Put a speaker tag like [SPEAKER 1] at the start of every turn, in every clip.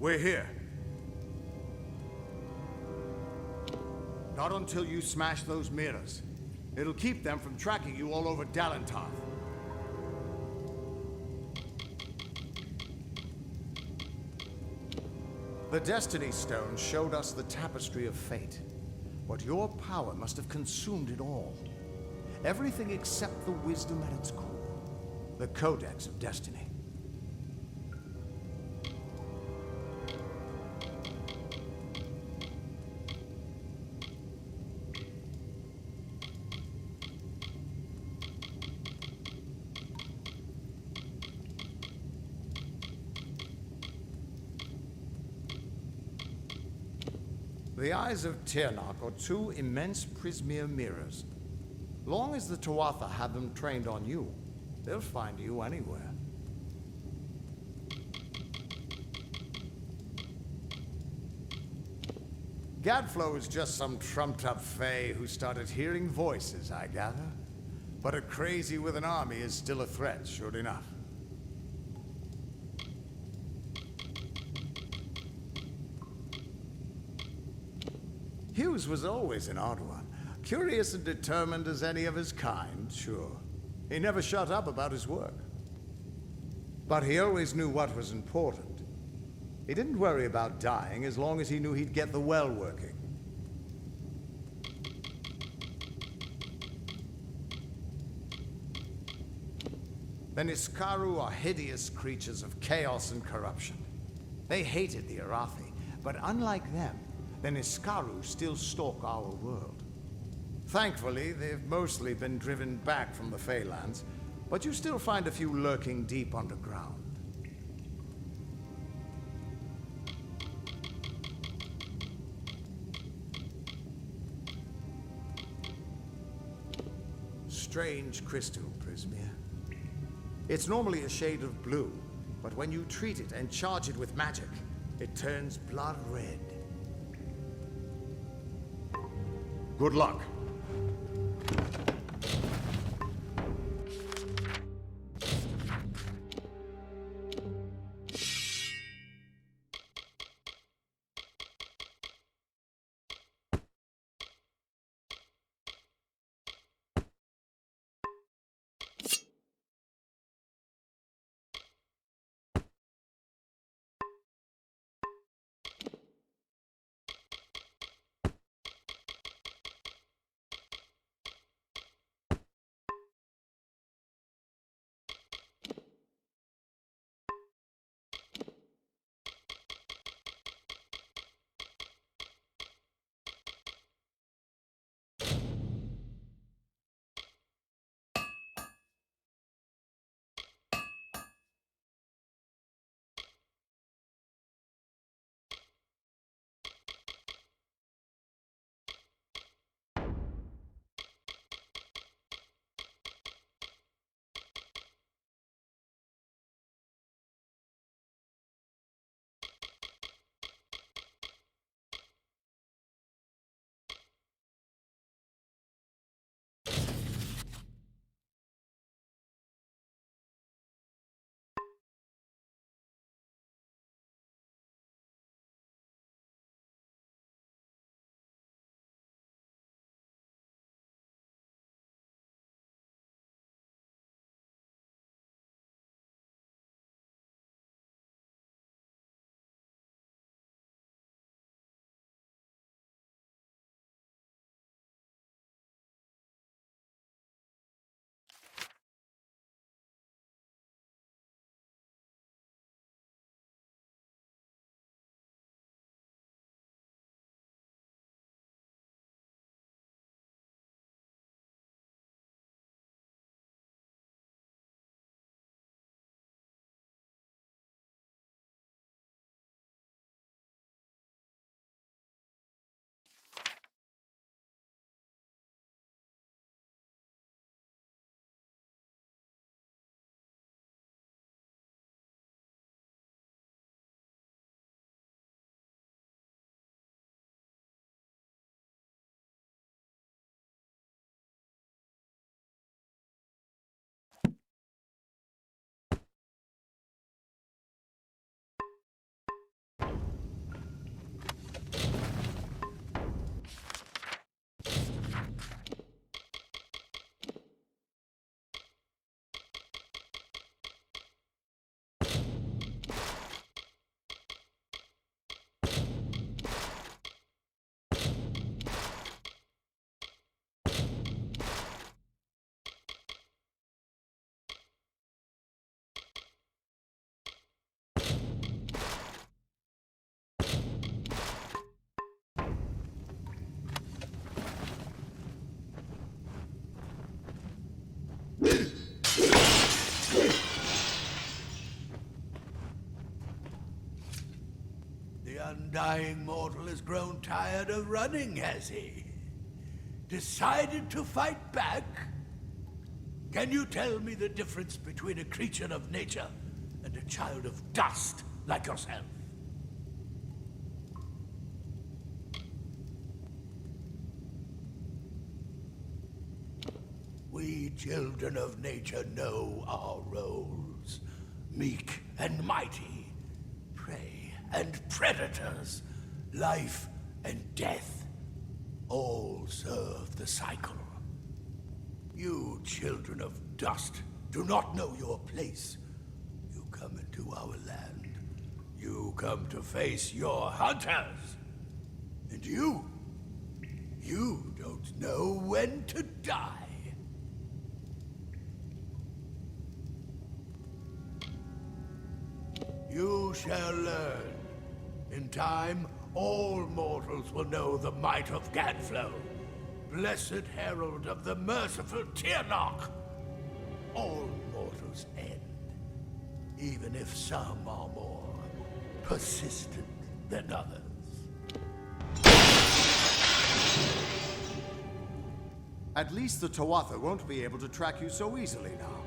[SPEAKER 1] We're here. Not until you smash those mirrors. It'll keep them from tracking you all over Dalentarth. The Destiny Stone showed us the tapestry of fate. But your power must have consumed it all. Everything except the wisdom at its core. The Codex of Destiny. The eyes of Tirnoch are two immense prismere mirrors. Long as the Tuatha have them trained on you, they'll find you anywhere. Gadflow is just some trumped-up fae who started hearing voices, I gather. But a crazy with an army is still a threat, sure enough. Hugues was always an odd one. Curious and determined as any of his kind, sure. He never shut up about his work. But he always knew what was important. He didn't worry about dying as long as he knew he'd get the well working. The Niskaru are hideous creatures of chaos and corruption. They hated the Arathi, but unlike them, the Niskaru still stalk our world. Thankfully, they've mostly been driven back from the Faelands, but you still find a few lurking deep underground. Strange crystal, Prismir. It's normally a shade of blue, but when you treat it and charge it with magic, it turns blood red. Good luck.
[SPEAKER 2] Undying mortal has grown tired of running, has he? Decided to fight back? Can you tell me the difference between a creature of nature and a child of dust like yourself? We children of nature know our roles. Meek and mighty, prey and predators, life and death, all serve the cycle. You children of dust do not know your place. You come into our land. You come to face your hunters. And you don't know when to die. You shall learn. In time, all mortals will know the might of Gadflow, blessed herald of the merciful Tirnoch. All mortals end, even if some are more persistent than others.
[SPEAKER 1] At least the Tuatha won't be able to track you so easily now.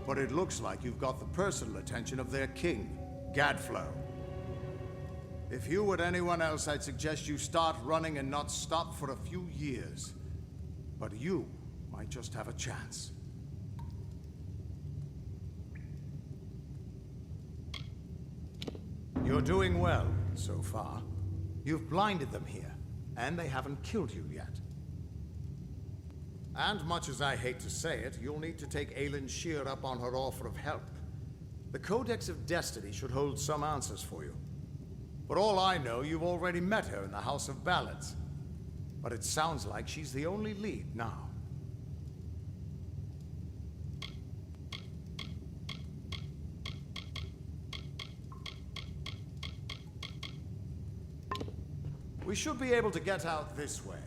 [SPEAKER 1] But it looks like you've got the personal attention of their king, Gadflow. If you were anyone else, I'd suggest you start running and not stop for a few years. But you might just have a chance. You're doing well, so far. You've blinded them here, and they haven't killed you yet. And much as I hate to say it, you'll need to take Aelin Shear up on her offer of help. The Codex of Destiny should hold some answers for you. For all I know, you've already met her in the House of Ballads. But it sounds like she's the only lead now. We should be able to get out this way.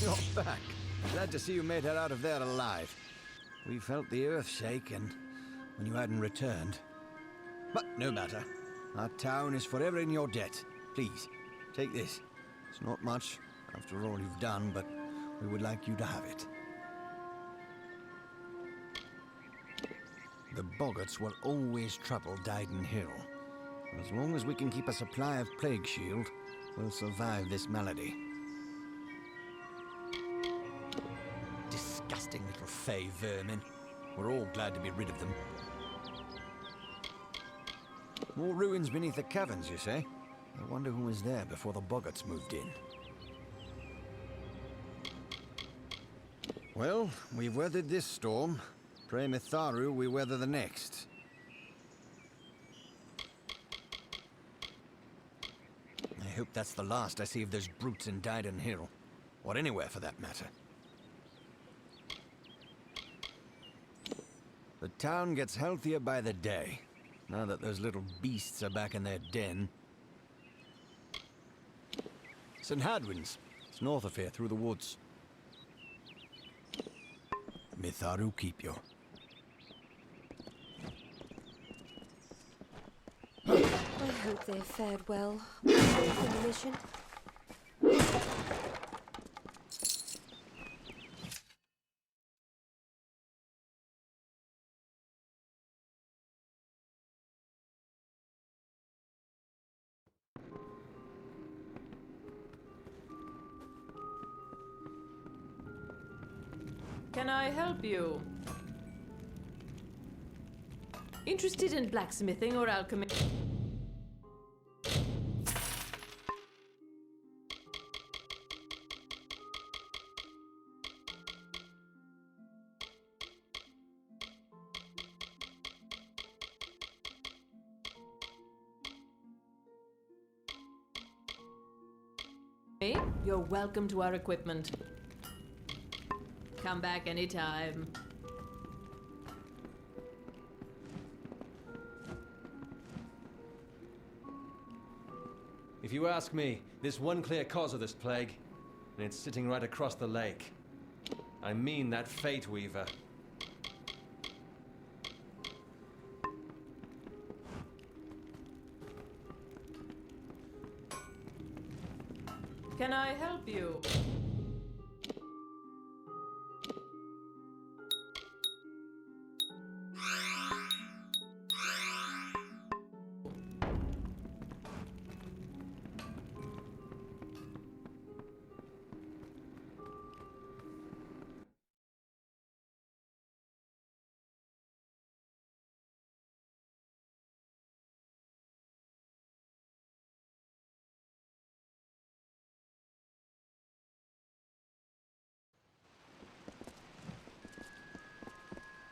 [SPEAKER 3] You're back. Glad to see you made it out of there alive. We felt the earth shake when you hadn't returned. But no matter. Our town is forever in your debt. Please, take this. It's not much, after all you've done, but we would like you to have it. The boggarts will always trouble Dyden Hill. As long as we can keep a supply of Plague Shield, we'll survive this malady. Disgusting little fey vermin. We're all glad to be rid of them. More ruins beneath the caverns, you say? I wonder who was there before the boggarts moved in. Well, we've weathered this storm. Pray Mitharu we weather the next. I hope that's the last I see of those brutes in Dyden Hill. Or anywhere for that matter. The town gets healthier by the day, now that those little beasts are back in their den. St. Hadwin's. It's north of here, through the woods. Mitharu keep you.
[SPEAKER 4] I hope they've fared well with the mission.
[SPEAKER 5] Can I help you? Interested in blacksmithing or alchemy? You're welcome to our equipment. Come back anytime.
[SPEAKER 6] If you ask me, there's one clear cause of this plague, and it's sitting right across the lake. I mean that Fateweaver.
[SPEAKER 5] Can I help you?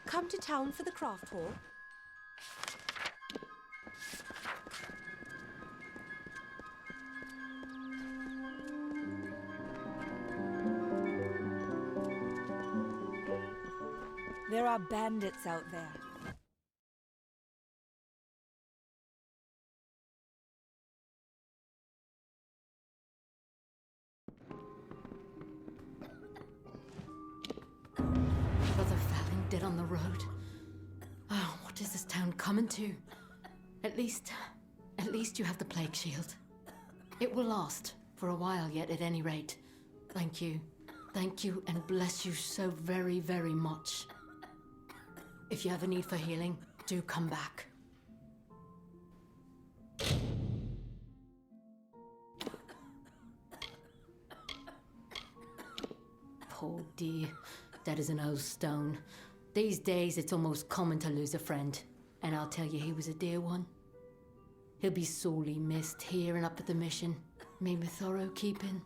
[SPEAKER 4] Come to town for the craft hall? There are bandits out there.
[SPEAKER 7] Another Faeland dead on the road. Oh, what is this town coming to? At least you have the plague shield. It will last for a while yet, at any rate. Thank you, and bless you so very, very much. If you have a need for healing, do come back. Poor dear, that is an old stone. These days, it's almost common to lose a friend. And I'll tell you, he was a dear one. He'll be sorely missed here and up at the mission. Me with thorough keeping.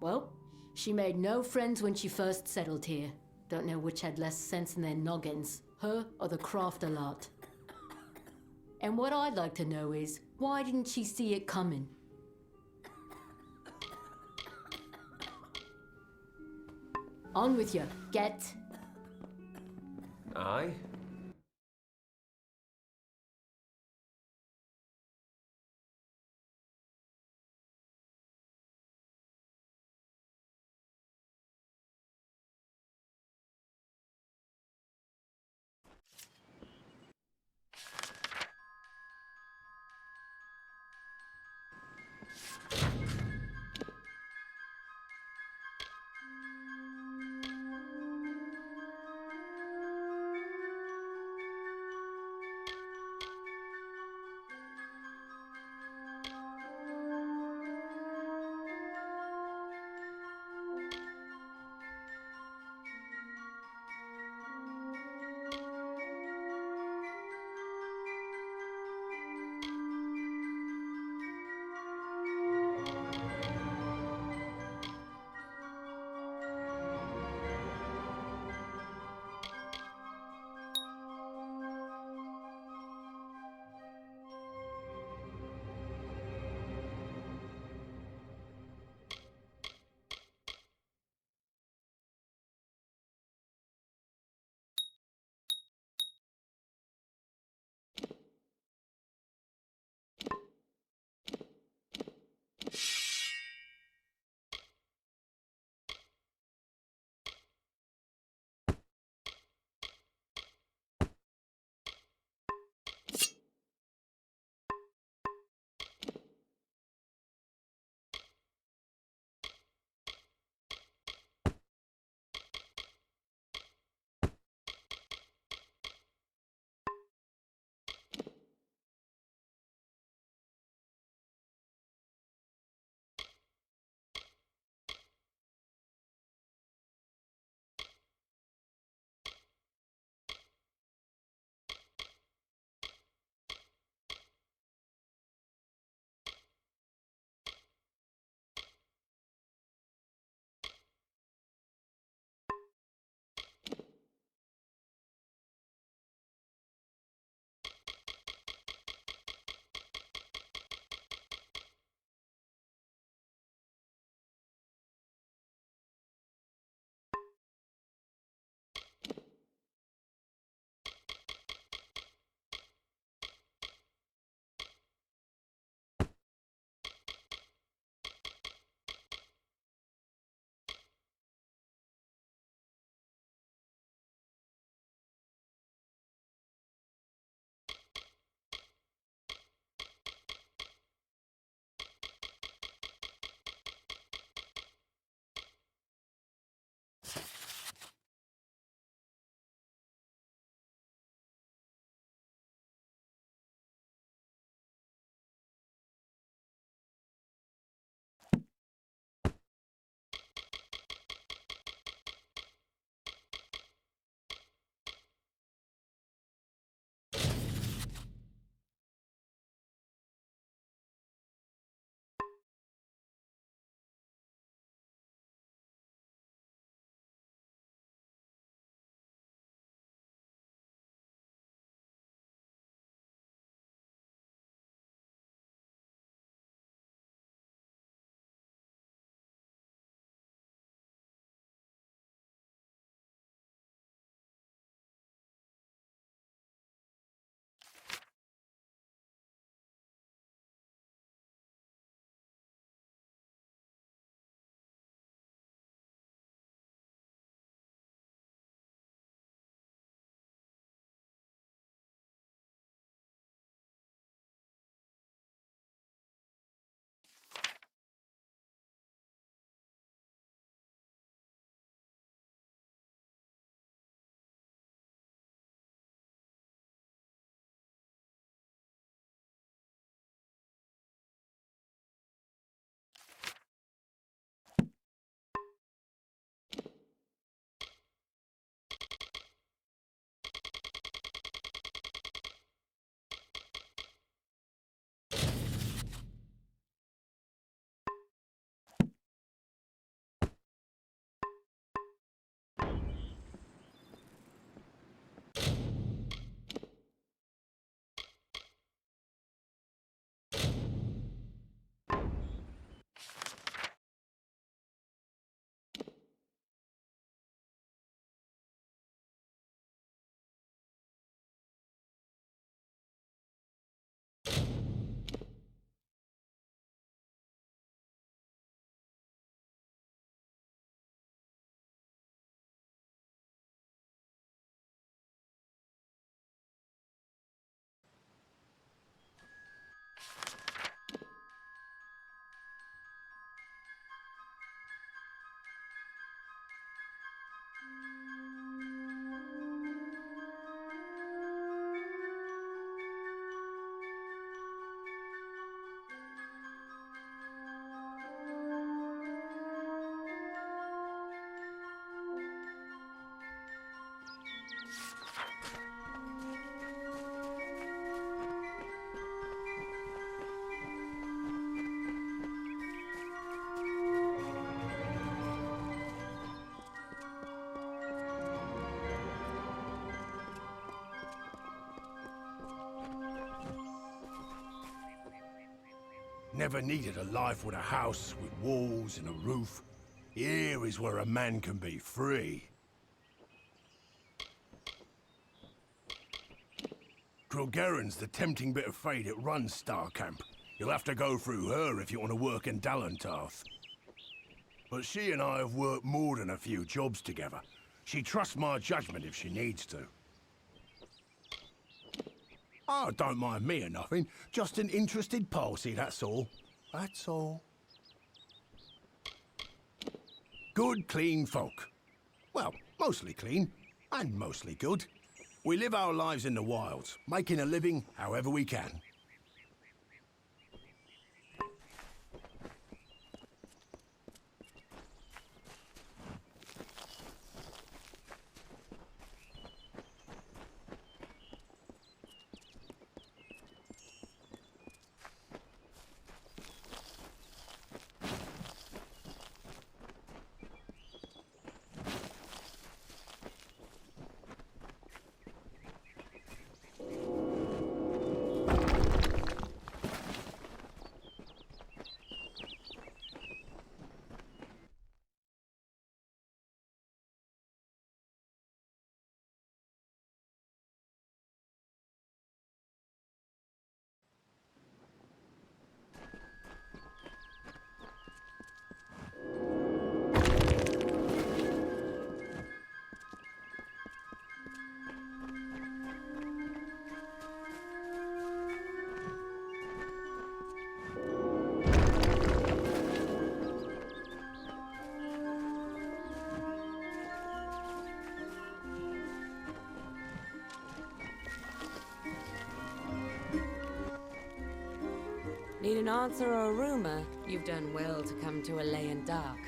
[SPEAKER 7] Well, she made no friends when she first settled here. Don't know which had less sense in their noggins, her or the crafter lot. And what I'd like to know is, why didn't she see it coming? On with you, get.
[SPEAKER 6] Aye?
[SPEAKER 2] Never needed a life with a house, with walls and a roof. Here is where a man can be free. Trilgeran's the tempting bit of fate that runs Star Camp. You'll have to go through her if you want to work in Dalantarth. But she and I have worked more than a few jobs together. She trusts my judgment if she needs to. Oh, don't mind me or nothing. Just an interested party, that's all. That's all. Good, clean folk. Well, mostly clean, and mostly good. We live our lives in the wilds, making a living however we can.
[SPEAKER 8] Need an answer or a rumor? You've done well to come to a Alayan dark.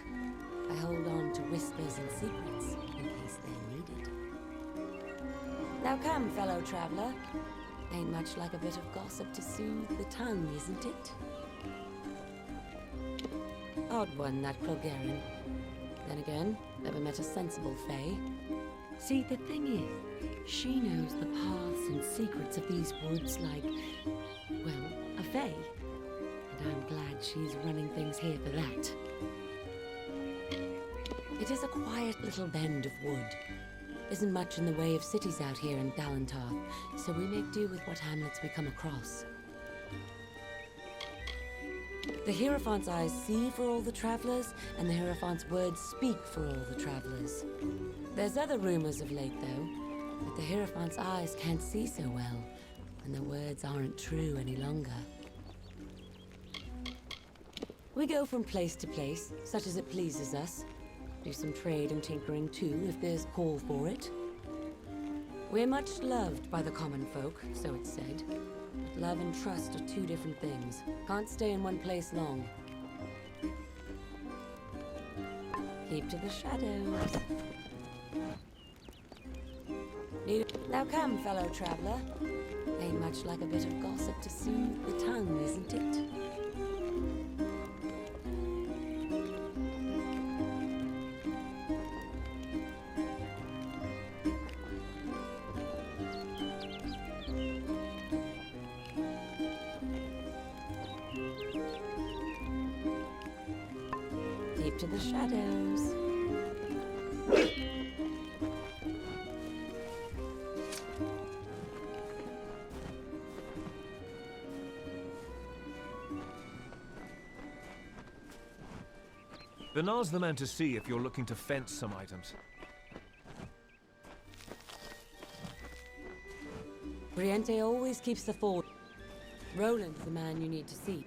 [SPEAKER 8] I hold on to whispers and secrets in case they're needed. Now come, fellow traveler. Ain't much like a bit of gossip to soothe the tongue, isn't it? Odd one, that Clogarin. Then again, never met a sensible Fae. See, the thing is, she knows the paths and secrets of these woods like, well, a Fae. And I'm glad she's running things here for that. It is a quiet little bend of wood. Isn't much in the way of cities out here in Dalantarth, so we make do with what hamlets we come across. The Hierophant's eyes see for all the travelers, and the Hierophant's words speak for all the travelers. There's other rumors of late, though, that the Hierophant's eyes can't see so well, and the words aren't true any longer. We go from place to place, such as it pleases us. Do some trade and tinkering too, if there's call for it. We're much loved by the common folk, so it's said. But love and trust are two different things. Can't stay in one place long. Keep to the shadows. Now come, fellow traveler. Ain't much like a bit of gossip to soothe the tongue, isn't it? To the shadows.
[SPEAKER 9] Bernard's the man to see if you're looking to fence some items.
[SPEAKER 8] Briente always keeps the fort. Roland's the man you need to see.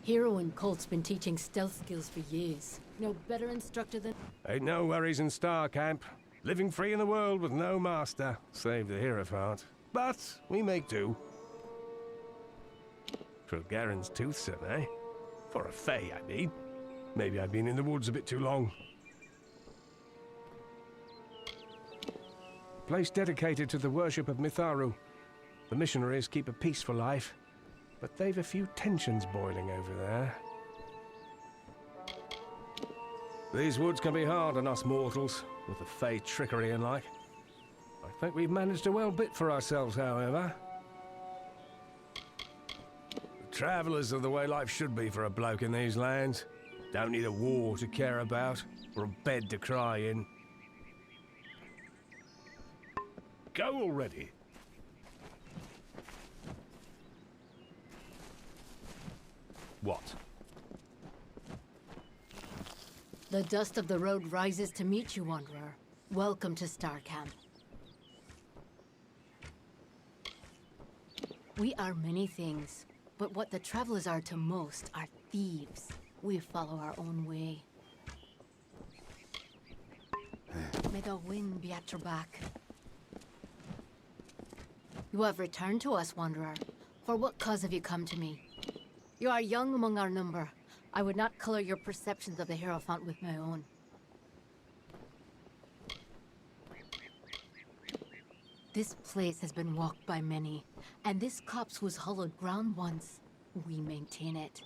[SPEAKER 7] Hero and Colt's been teaching stealth skills for years. No better instructor than...
[SPEAKER 10] Ain't no worries in Star Camp. Living free in the world with no master, save the Hierophant. But we make do. Trilgeran's toothsome, eh? For a Fae, I mean. Maybe I've been in the woods a bit too long. Place dedicated to the worship of Mitharu. The missionaries keep a peaceful life, but they've a few tensions boiling over there. These woods can be hard on us mortals, with the Fae trickery and like. I think we've managed a well bit for ourselves, however. The Travelers are the way life should be for a bloke in these lands. Don't need a war to care about, or a bed to cry in.
[SPEAKER 9] Go already. What?
[SPEAKER 7] The dust of the road rises to meet you, Wanderer. Welcome to Star Camp. We are many things, but what the travelers are to most are thieves. We follow our own way. May the wind be at your back. You have returned to us, Wanderer. For what cause have you come to me? You are young among our number. I would not color your perceptions of the Hierophant with my own. This place has been walked by many, and this copse was hollowed ground once. We maintain it.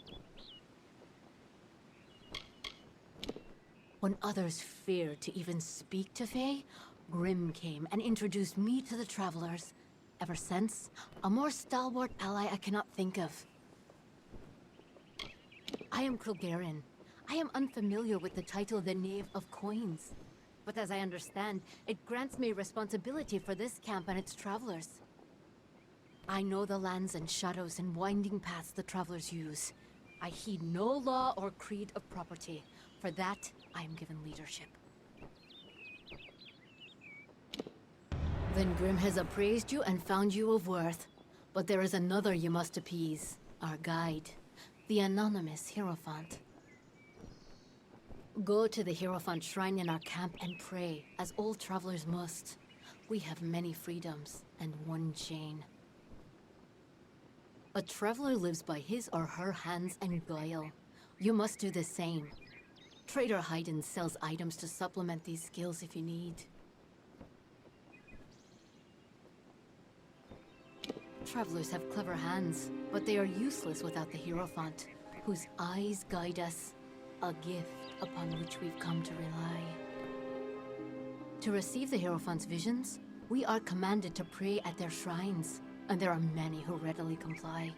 [SPEAKER 7] When others feared to even speak to Fae, Grim came and introduced me to the travelers. Ever since, a more stalwart ally I cannot think of. I am Kilgaren. I am unfamiliar with the title the Knave of Coins. But as I understand, it grants me responsibility for this camp and its travelers. I know the lands and shadows and winding paths the travelers use. I heed no law or creed of property. For that, I am given leadership. Then Grim has appraised you and found you of worth. But there is another you must appease. Our guide. The anonymous Hierophant. Go to the Hierophant shrine in our camp and pray, as all travelers must. We have many freedoms and one chain. A traveler lives by his or her hands and guile. You must do the same. Trader Hayden sells items to supplement these skills if you need. Travelers have clever hands, but they are useless without the Hierophant, whose eyes guide us, a gift upon which we've come to rely. To receive the Hierophant's visions, we are commanded to pray at their shrines, and there are many who readily comply.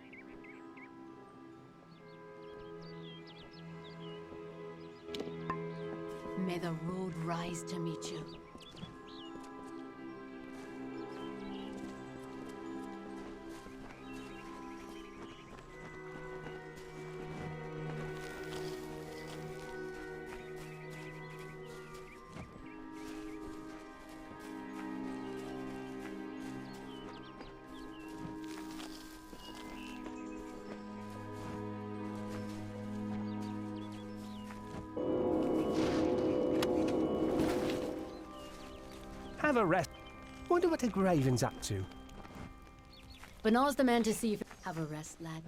[SPEAKER 7] May the road rise to meet you.
[SPEAKER 10] Have a rest. Wonder what the Graven's up to.
[SPEAKER 7] But now's the man to see if... Have a rest, lad.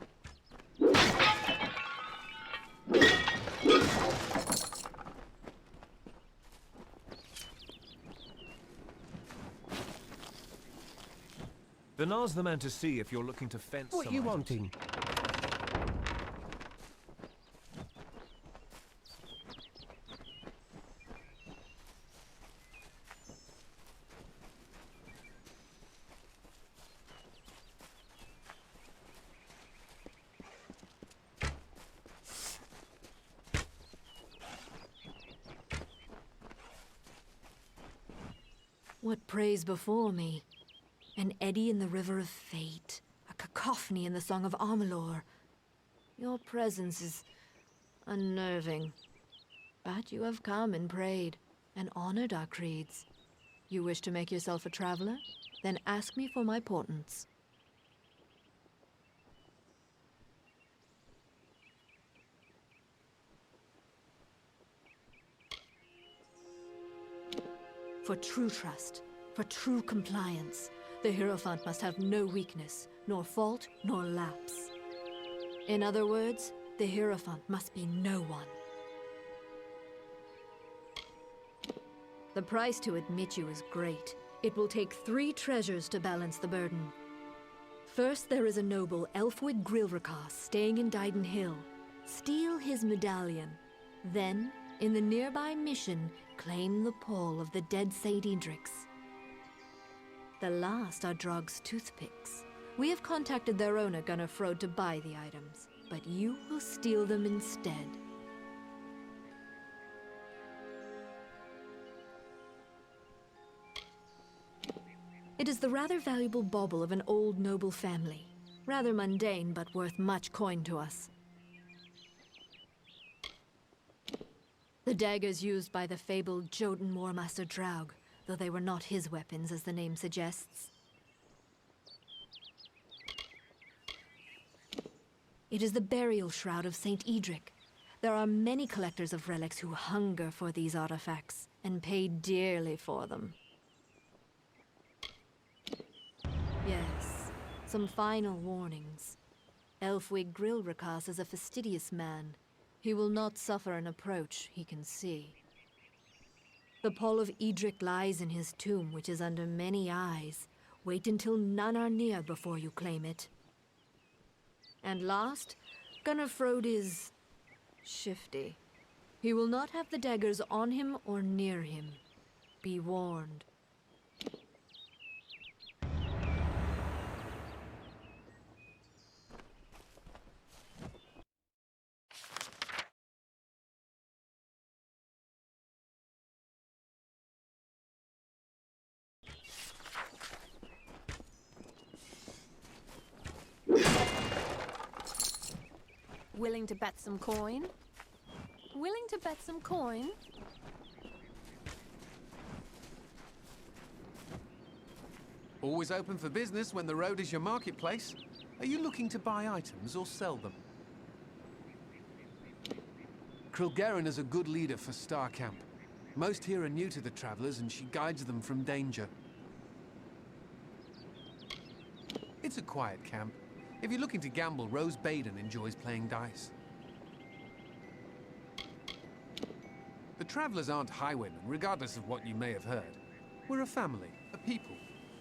[SPEAKER 9] Benar's the man to see if you're looking to fence
[SPEAKER 10] What
[SPEAKER 9] some
[SPEAKER 10] you
[SPEAKER 9] items.
[SPEAKER 10] wanting?
[SPEAKER 11] What prays before me? An eddy in the river of fate, a cacophony in the song of Amalur. Your presence is unnerving. But you have come and prayed, and honored our creeds. You wish to make yourself a traveler? Then ask me for my portents. For true trust, for true compliance, the Hierophant must have no weakness, nor fault, nor lapse. In other words, the Hierophant must be no one. The price to admit you is great. It will take 3 treasures to balance the burden. First, there is a noble Elfwig Grilrakar staying in Dyden Hill. Steal his medallion. Then, in the nearby mission, claim the pall of the dead Saint Idrix. The last are Drog's toothpicks. We have contacted their owner, Gunnar to buy the items, but you will steal them instead. It is the rather valuable bauble of an old noble family. Rather mundane, but worth much coin to us. The daggers used by the fabled Jotun Warmaster Draug, though they were not his weapons, as the name suggests. It is the burial shroud of Saint Edric. There are many collectors of relics who hunger for these artifacts, and pay dearly for them. Yes, some final warnings. Elfwig Grilrakas is a fastidious man. He will not suffer an approach he can see. The pall of Edric lies in his tomb, which is under many eyes. Wait until none are near before you claim it. And last, Gunnar is shifty. He will not have the daggers on him or near him. Be warned.
[SPEAKER 8] Willing to bet some coin? Willing to bet some coin?
[SPEAKER 12] Always open for business when the road is your marketplace. Are you looking to buy items or sell them? Krilgaren is a good leader for Star Camp. Most here are new to the travelers and she guides them from danger. It's a quiet camp. If you're looking to gamble, Rose Baden enjoys playing dice. The travelers aren't highwaymen, regardless of what you may have heard. We're a family, a people.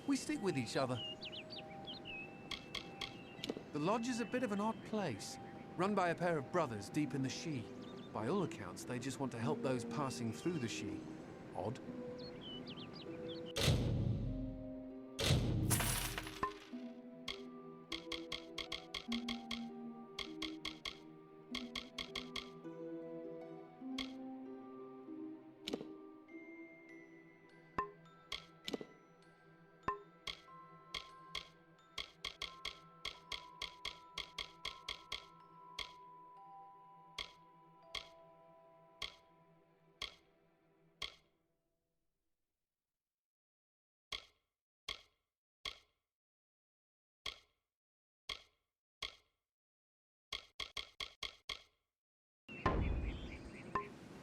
[SPEAKER 12] We stick with each other. The lodge is a bit of an odd place, run by a pair of brothers deep in the She. By all accounts, they just want to help those passing through the She. Odd.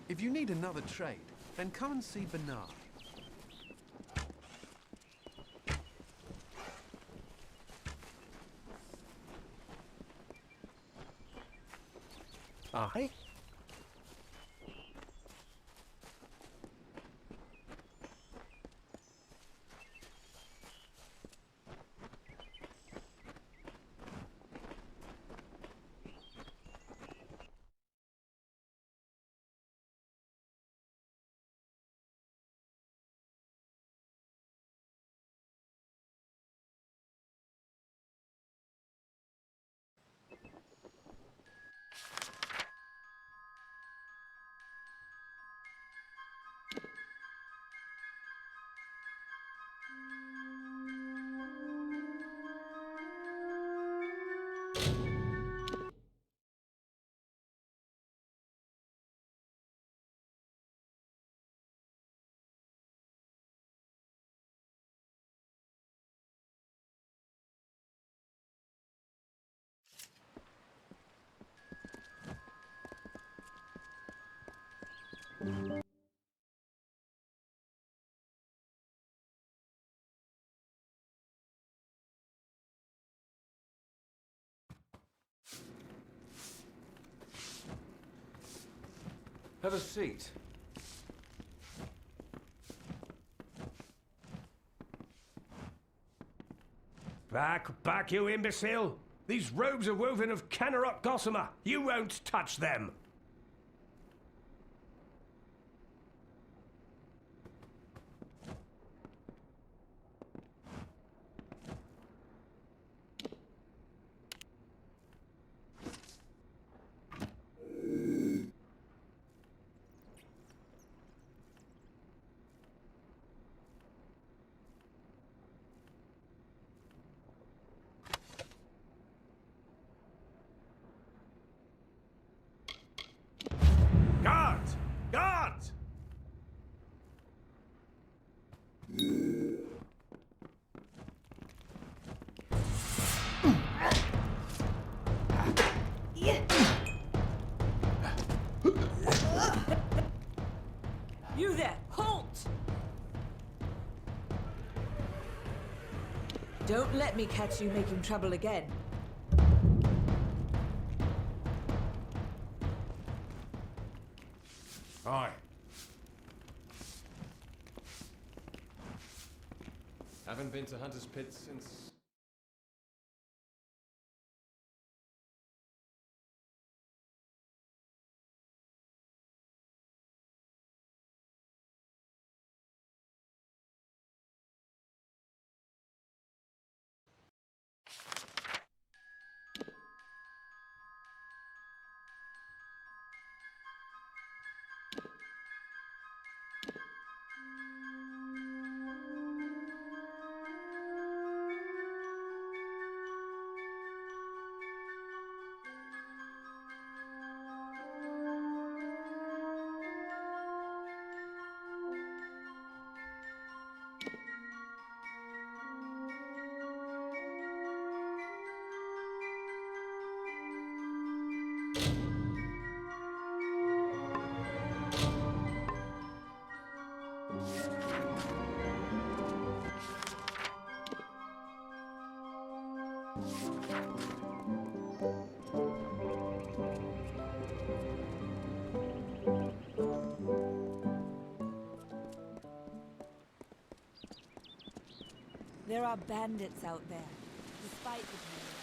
[SPEAKER 12] If you need another trade, then come and see Bernard.
[SPEAKER 10] Aye?
[SPEAKER 6] Have a seat.
[SPEAKER 10] Back, you imbecile! These robes are woven of Canerot gossamer. You won't touch them.
[SPEAKER 13] You there! Halt! Don't let me catch you making trouble again.
[SPEAKER 1] Aye.
[SPEAKER 6] Haven't been to Hunter's Pit since...
[SPEAKER 13] There are bandits out there, despite the pain.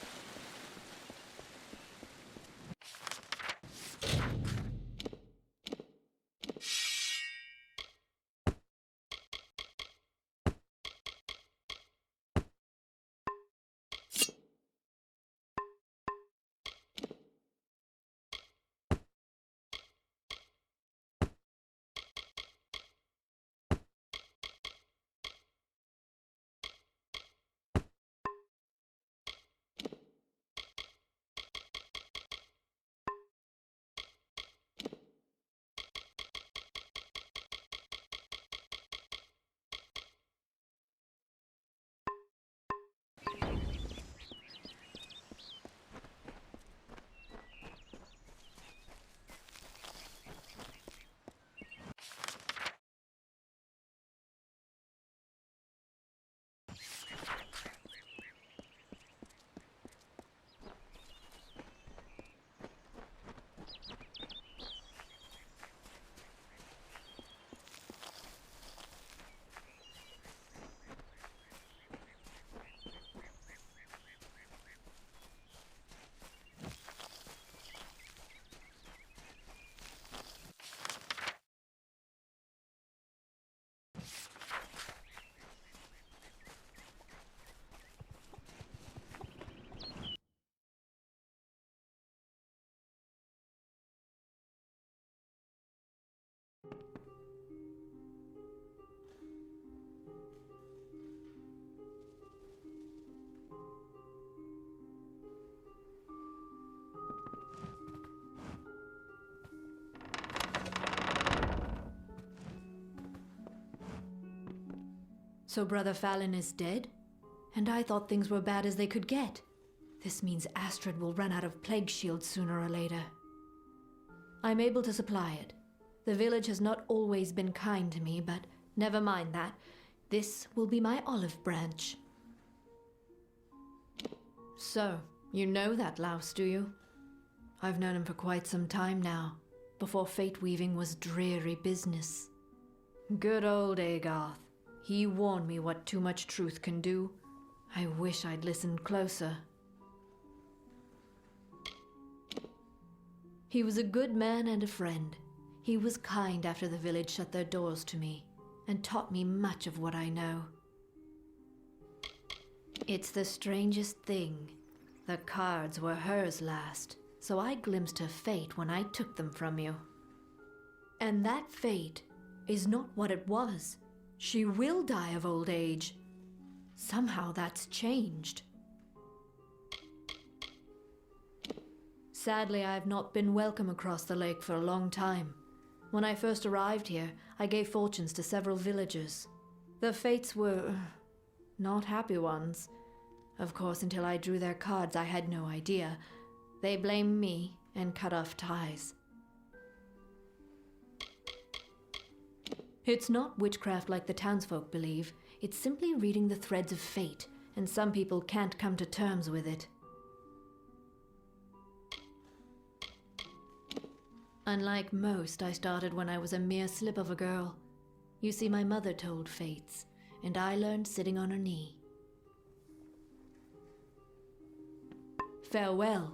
[SPEAKER 11] So Brother Fallon is dead? And I thought things were bad as they could get. This means Astrid will run out of plague shields sooner or later. I'm able to supply it. The village has not always been kind to me, but never mind that. This will be my olive branch. So, you know that louse, do you? I've known him for quite some time now, before fate weaving was dreary business. Good old Agarth. He warned me what too much truth can do. I wish I'd listened closer. He was a good man and a friend. He was kind after the village shut their doors to me, and taught me much of what I know. It's the strangest thing. The cards were hers last, so I glimpsed her fate when I took them from you. And that fate is not what it was. She will die of old age. Somehow that's changed. Sadly, I've not been welcome across the lake for a long time. When I first arrived here, I gave fortunes to several villagers. The fates were not happy ones. Of course, until I drew their cards, I had no idea. They blamed me and cut off ties. It's not witchcraft like the townsfolk believe. It's simply reading the threads of fate, and some people can't come to terms with it. Unlike most, I started when I was a mere slip of a girl. You see, my mother told fates, and I learned sitting on her knee. Farewell,